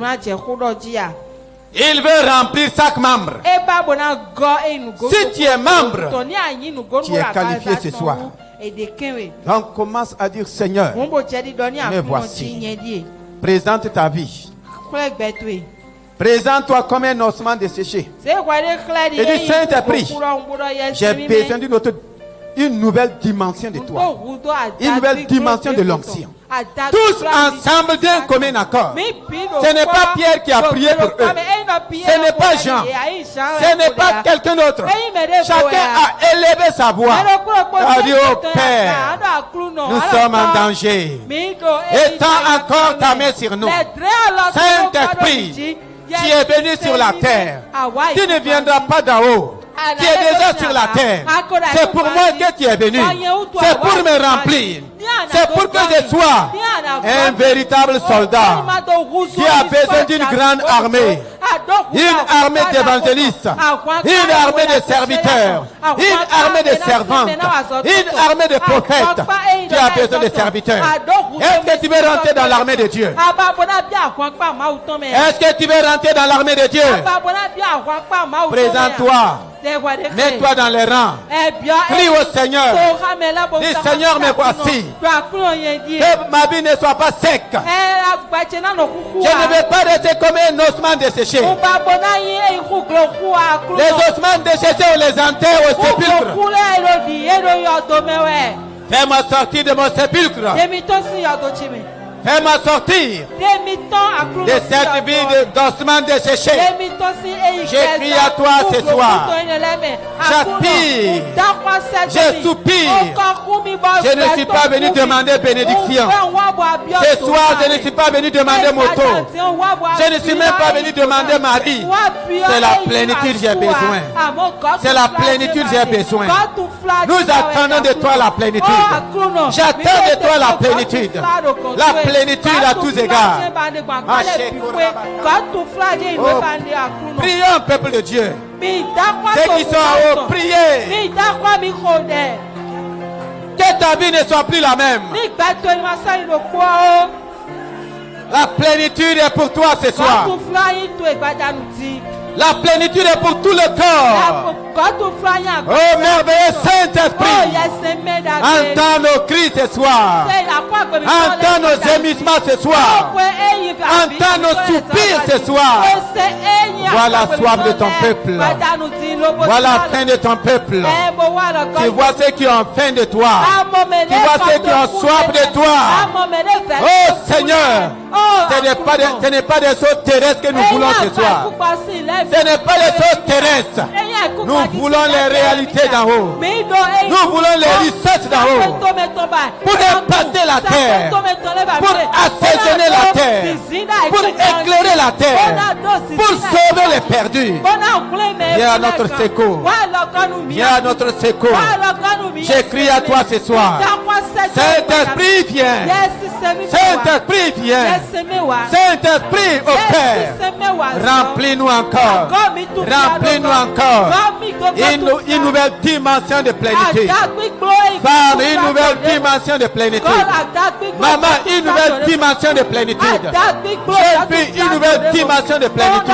Speaker 1: Il veut remplir chaque membre. Si tu es membre, tu es qualifié ce soir. Donc commence à dire Seigneur, me voici. Présente ta vie. Présente-toi comme un ossement desséché. Et dis Saint-Esprit, j'ai besoin d'une nouvelle dimension de toi. Une nouvelle dimension de l'onction. Tous ensemble d'un commun accord. Ce n'est pas Pierre qui a prié pour eux. Ce n'est pas Jean. Ce n'est pas quelqu'un d'autre. Chacun a élevé sa voix. A dit au Père, nous sommes en danger. Étends encore ta main sur nous. Saint-Esprit, tu es venu sur la terre. Tu ne viendras pas d'en haut. Tu es déjà sur la terre. C'est pour moi que tu es venu. C'est pour me remplir. C'est pour que je sois un véritable soldat qui a besoin d'une grande armée. Une armée d'évangélistes. Une armée de serviteurs. Une armée de servantes. Une armée de prophètes. Tu as besoin de serviteurs. Est-ce que tu veux rentrer dans l'armée de Dieu? Est-ce que tu veux rentrer dans l'armée de Dieu? Présente-toi. Mets-toi dans les rangs. Crie au Seigneur. Dis Seigneur, me voici. Que ma vie ne soit pas sec. Je ne veux pas rester comme un ossement desséché. Les ossements desséchés, on les enterre au sépulcre. Fais-moi sortir de mon sépulcre. Fais-moi sortir de cette vie d'ossements desséchés. Je crie à toi ce soir. J'aspire. Je soupire. Je ne suis pas venu demander bénédiction. Ce soir, je ne suis pas venu demander moto. Je ne suis même pas venu demander mari. C'est la plénitude que j'ai besoin. C'est la plénitude que j'ai besoin. Nous attendons de toi la plénitude. J'attends de toi la plénitude. La plénitude à tous égards. Prions, peuple de Dieu. Ceux qui sont en haut, priez. Que ta vie ne soit plus la même. La plénitude est pour toi ce soir. La plénitude est pour tout le corps. Oh merveilleux Saint-Esprit, entends nos cris ce soir. Entends nos gémissements ce soir. Entends nos soupirs ce soir. Vois la soif de ton peuple. Vois la faim de ton peuple. Tu vois ceux qui ont faim de toi. Tu vois ceux qui ont soif de toi. Oh Seigneur, ce n'est pas des choses terrestres que nous voulons ce soir. Ce n'est pas les choses terrestres. Nous voulons les réalités d'en haut. Nous voulons les richesses d'en haut. Pour épater la terre. Pour assaisonner la terre. Pour éclairer la terre. Pour sauver les perdus. Viens à notre secours. Viens à notre secours. J'écris à toi ce soir. Saint-Esprit, viens. Saint-Esprit, viens. Saint-Esprit, opère. Remplis-nous encore. Remplis-nous encore. Une nouvelle dimension de plénitude. Femme, une nouvelle dimension de plénitude. Maman, une nouvelle dimension de plénitude. Jeune fille, une nouvelle dimension de plénitude.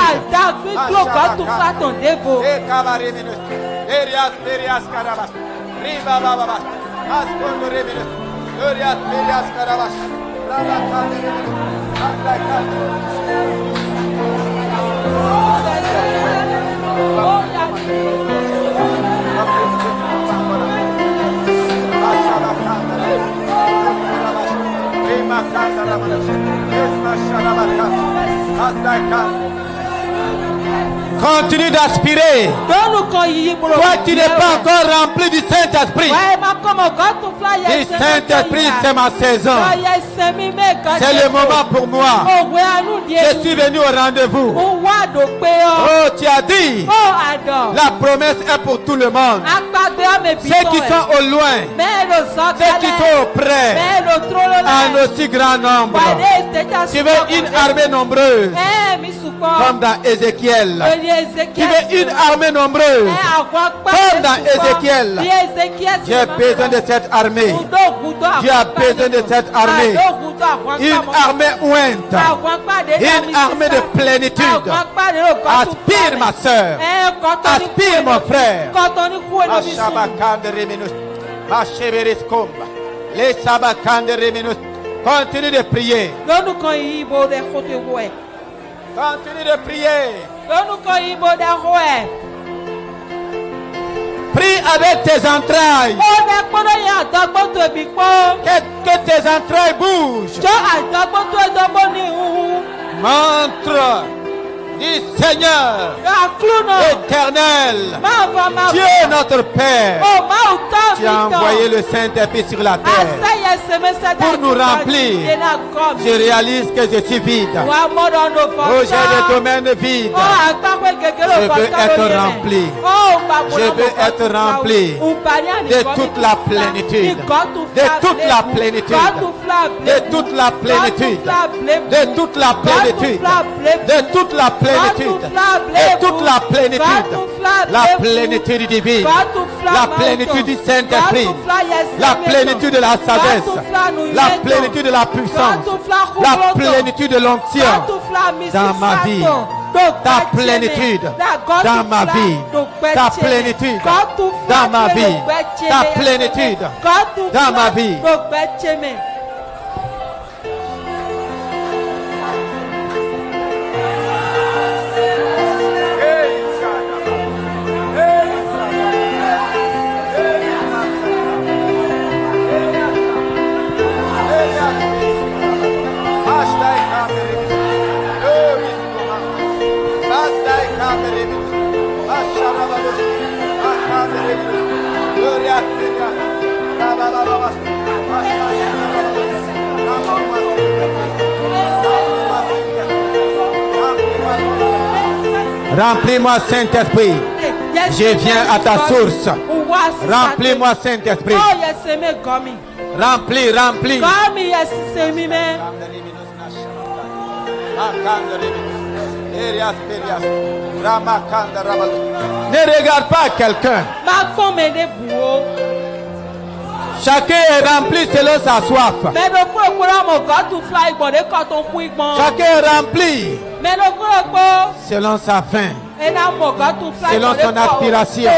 Speaker 1: Continue d'aspirer. Toi, tu n'es pas encore rempli du Saint-Esprit. Le Saint-Esprit, c'est ma saison. C'est le moment pour moi. Je suis venu au rendez-vous. Oh, tu as dit, la promesse est pour tout le monde. Ceux qui sont au loin, ceux qui sont auprès, en aussi grand nombre. Tu veux une armée nombreuse, comme dans Ézéchiel. Tu veux une armée nombreuse, comme dans Ézéchiel. J'ai besoin de cette armée. Tu as besoin de cette armée. Une armée ointe. Une armée de plénitude. Aspire ma soeur. Aspire mon frère. Les sabacan de Réminus. Continue de prier. Continue de prier. Prie avec tes entrailles. Que tes entrailles bougent. Montre du Seigneur éternel, Dieu notre Père. Tu as envoyé le Saint-Esprit sur la terre pour nous remplir. Je réalise que je suis vide. Oh, j'ai des domaines vides. Je veux être rempli. Je veux être rempli de toute la plénitude. De toute la plénitude. De toute la plénitude. De toute la plénitude. De toute la plénitude. Et toute la plénitude, la plénitude divine, la plénitude du Saint-Esprit, la plénitude de la sagesse, la plénitude de la puissance, la plénitude de l'onction dans ma vie. Ta plénitude dans ma vie, ta plénitude dans ma vie, ta plénitude dans ma vie. Remplis-moi, Saint-Esprit. Je viens à ta source. Remplis-moi, Saint-Esprit. Remplis, remplis. Ne regarde pas quelqu'un. Chacun est rempli selon sa soif. Chacun est rempli selon sa faim, selon son aspiration.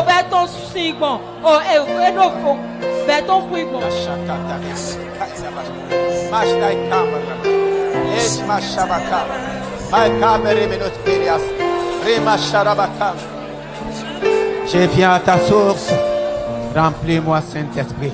Speaker 1: Je viens à ta source. Remplis-moi, Saint-Esprit.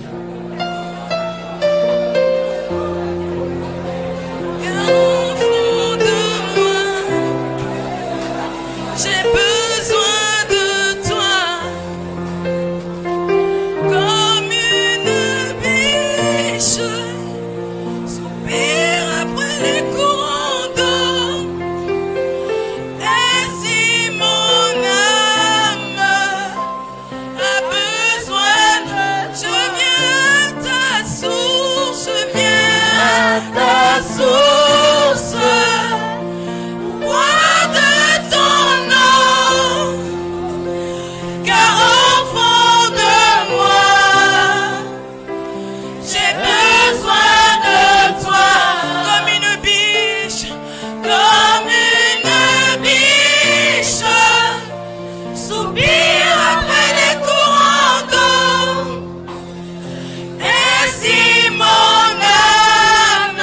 Speaker 2: Mon âme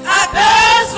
Speaker 2: a besoin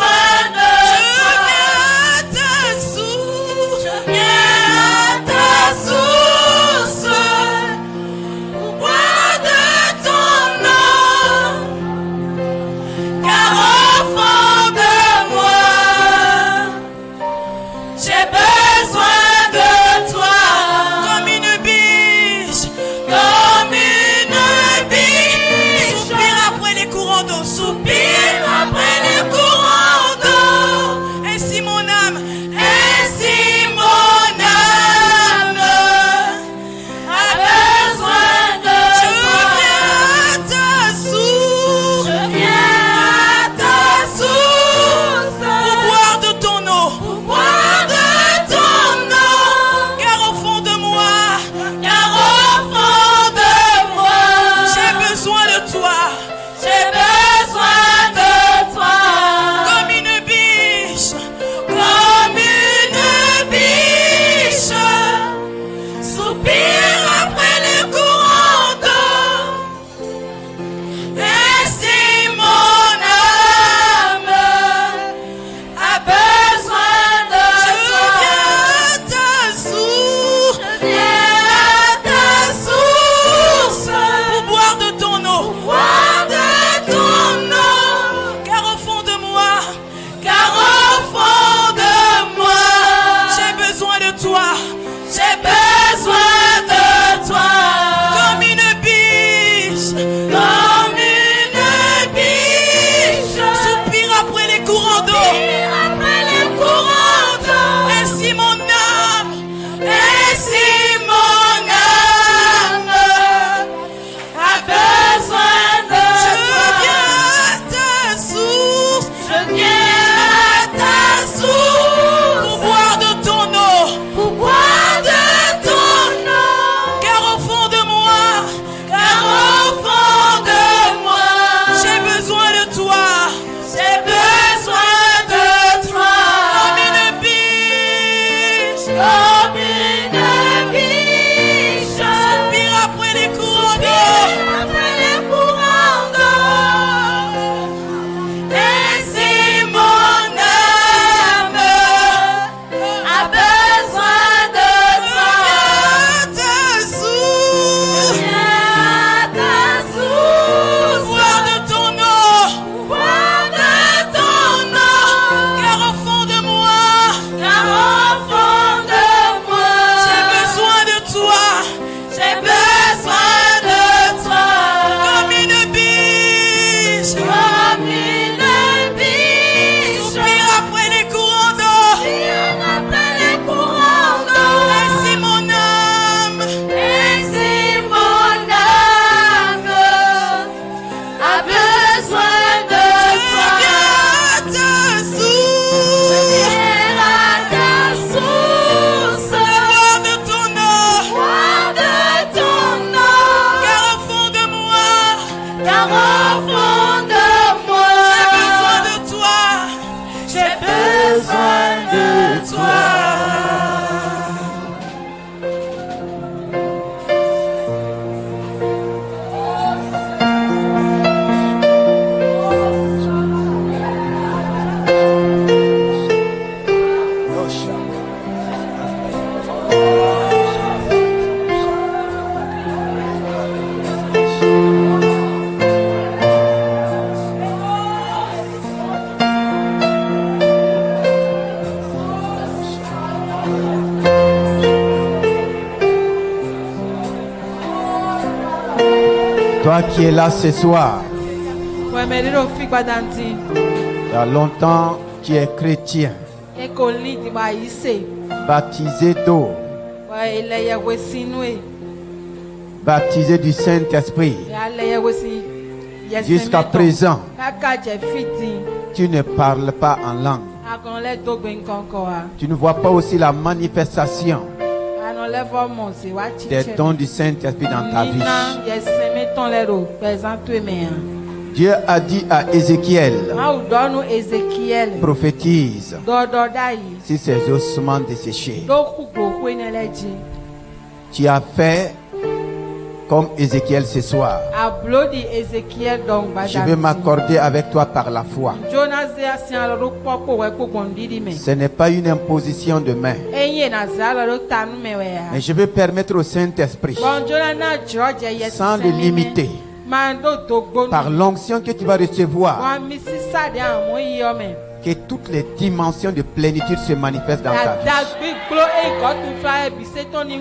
Speaker 1: Toi qui es là ce soir, il y a longtemps tu es chrétien, baptisé d'eau, baptisé du Saint-Esprit. Jusqu'à présent, tu ne parles pas en langue. Tu ne vois pas aussi la manifestation des dons du Saint-Esprit dans ta vie. Dieu a dit à Ézéchiel, prophétise si ces ossements desséchés. Tu as fait comme Ézéchiel ce soir. Je vais m'accorder avec toi par la foi. Ce n'est pas une imposition de main. Mais je vais permettre au Saint-Esprit, sans le limiter, par l'onction que tu vas recevoir, que toutes les dimensions de plénitude se manifestent dans ta vie.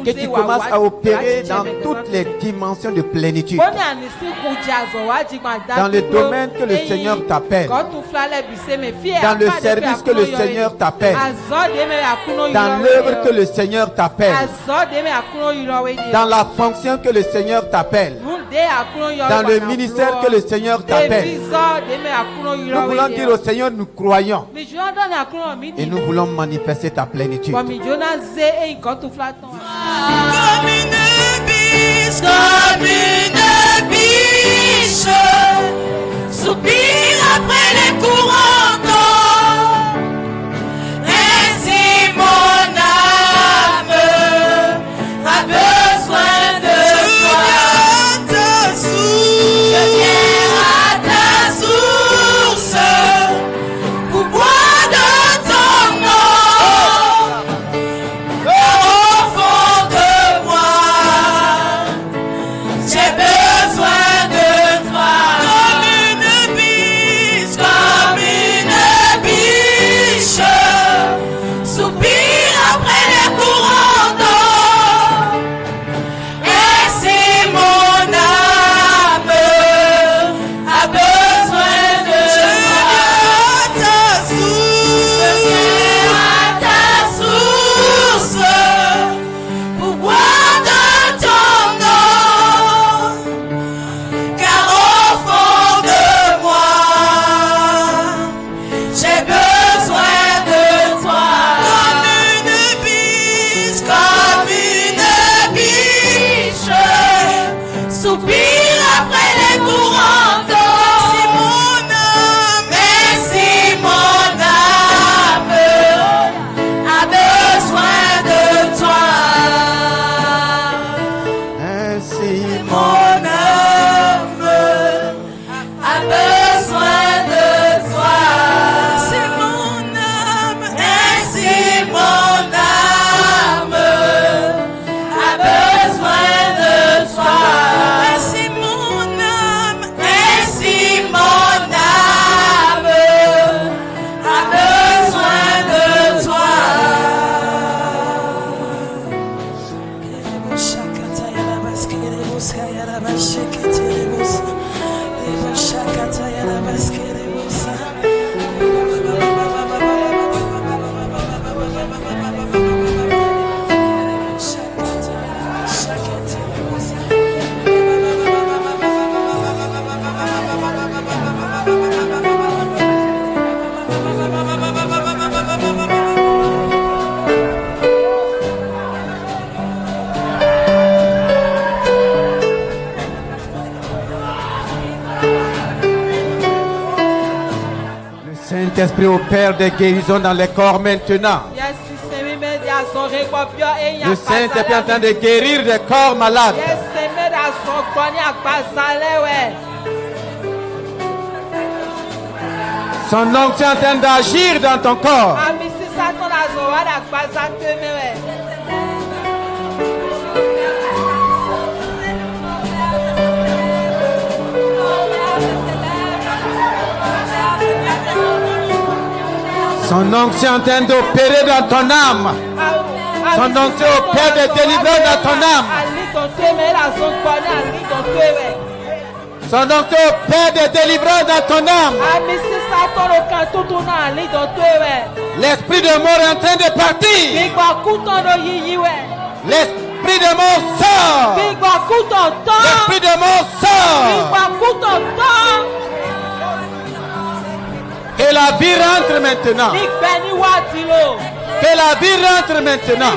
Speaker 1: Que tu commences à opérer dans toutes les dimensions de plénitude. Dans le domaine que le Seigneur t'appelle. Dans le service que le Seigneur t'appelle. Dans l'œuvre que le Seigneur t'appelle. Dans la fonction que le Seigneur t'appelle. Dans le ministère que le Seigneur t'appelle. Nous voulons dire au Seigneur, nous croyons. Et nous voulons manifester ta plénitude.
Speaker 2: Comme une biche, soupire après les courants d'eau. Ainsi mon âme a besoin de toi. Je viens à ta source pour boire de ton eau. Au fond de moi, j'ai besoin de toi. Comme une biche, soupire après les courants d'eau. Ainsi mon âme a besoin de toi. Je viens à ta source pour boire de ton eau. Car au fond de moi, j'ai besoin de toi. Comme une biche, soupire après les courants d'eau. Ainsi mon âme a besoin de toi.
Speaker 1: Ainsi
Speaker 2: Mon âme a besoin de toi. C'est mon âme. Ainsi mon âme a besoin de toi. Ainsi mon âme. Ainsi mon âme a besoin de toi.
Speaker 1: le Saint-Esprit opère des guérisons dans les corps maintenant. Le Saint-Esprit est en train de guérir des corps malades. Son onction est en train d'agir dans ton corps. Son onction est en train d'opérer dans ton âme. Son onction opère de délivrer dans ton âme. Sois donc au Père de délivrance dans ton âme. L'esprit de mort est en train de partir. L'esprit de mort sort. L'esprit de mort sort. Que la vie rentre maintenant. Que la vie rentre maintenant.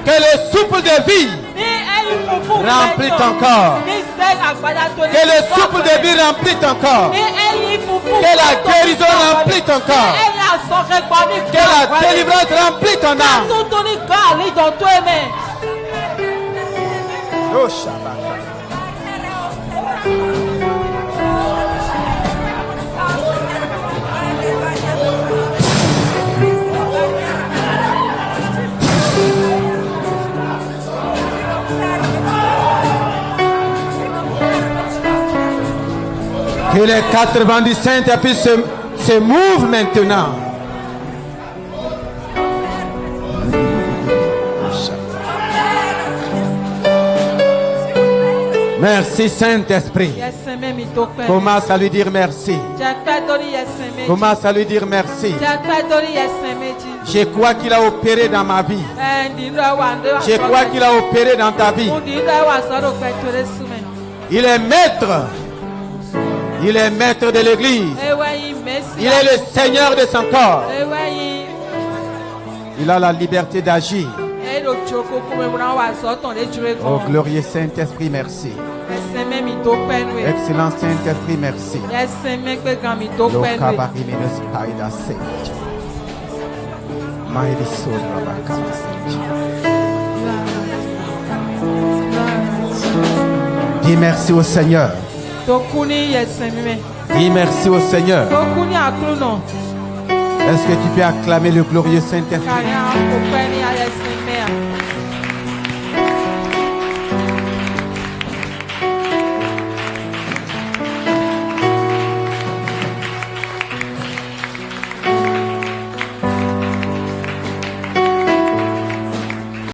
Speaker 1: Que le souffle de vie remplit ton corps. Que le souffle de vie remplit ton corps. Que la guérison remplit ton corps. Que la délivrance remplit ton âme. Oh, Shabbat. Que les 90 Saint-Esprit se mouvent maintenant. Merci Saint-Esprit. Commence à lui dire merci. Commence à lui dire merci. Je crois qu'il a opéré dans ma vie. Je crois qu'il a opéré dans ta vie. Il est maître. Il est maître de l'église. Il est le Seigneur de son corps. Il a la liberté d'agir. Oh glorieux Saint-Esprit, merci. Excellent Saint-Esprit, merci. Dis merci au Seigneur. Dis merci au Seigneur. Est-ce que tu peux acclamer le glorieux Saint-Esprit?